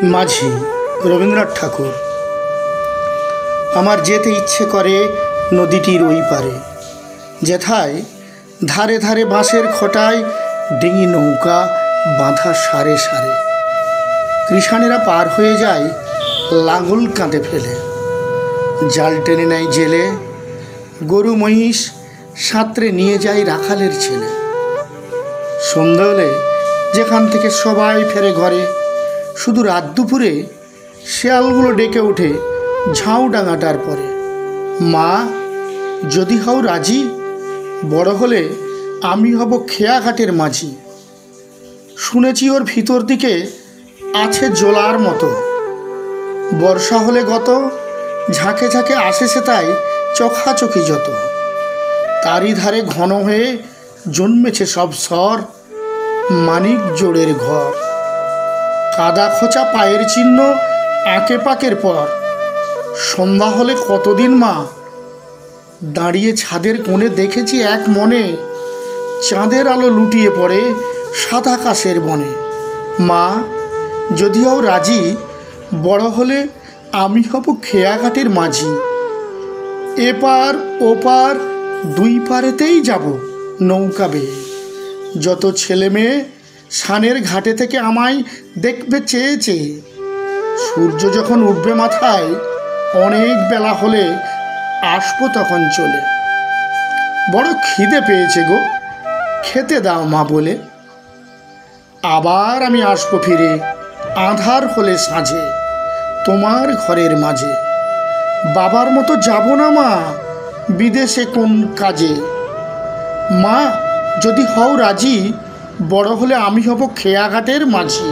মাঝি রবীন্দ্রনাথ ঠাকুর। আমার যেতে ইচ্ছে করে নদীটির ওই পারে, যেথায় ধারে ধারে বাঁশের খোঁটায় ডিঙি নৌকা বাঁধা সারে সারে। কৃষাণেরা পার হয়ে যায় লাঙল কাঁধে ফেলে, জাল টেনে নেয় জেলে, গরু মহিষ সাঁতরে নিয়ে যায় রাখালের ছেলে। সন্ধ্যা হলে যেখান থেকে সবাই ফেরে ঘরে, শুধু রাত দুপুরে শেয়ালগুলো ডেকে ওঠে ঝাউডাঙাটার পরে। মা, যদি হও রাজি, বড় হলে আমি হব খেয়াঘাটের মাঝি। শুনেছি ওর ভিতর দিকে আছে জোলার মতো, বর্ষা হলে গত ঝাঁকে ঝাঁকে আসে সে তাই চোখাচোখি যত। তারই ধারে ঘন হয়ে জন্মেছে সব স্বর, মানিক জোড়ের ঘর। কাদা খোঁচা পায়ের চিহ্ন আঁকে পাকের পর, সন্ধ্যা হলে কতদিন মা দাঁড়িয়ে ছাদের কোণে দেখেছি এক মনে, চাঁদের আলো লুটিয়ে পড়ে সাত আকাশের বনে। মা, যদিও রাজি, বড় হলে আমি হব খেয়াঘাটের মাঝি। এপার ওপার দুই পারেতেই যাব নৌকা বেয়ে। যত ছেলে মেয়ে সানের ঘাটে থেকে আমায় দেখবে চেয়ে চেয়ে। সূর্য যখন উঠবে মাথায়, অনেক বেলা হলে আসবো তখন চলে। বড় খিদে পেয়েছে গো, খেতে দাও মা বলে। আবার আমি আসবো ফিরে আঁধার হলে সাঁঝে তোমার ঘরের মাঝে। বাবার মতো যাব না মা বিদেশে কোন কাজে। মা, যদি হও রাজি, বড় হলে আমি হব খেয়াঘাটের মাঝি।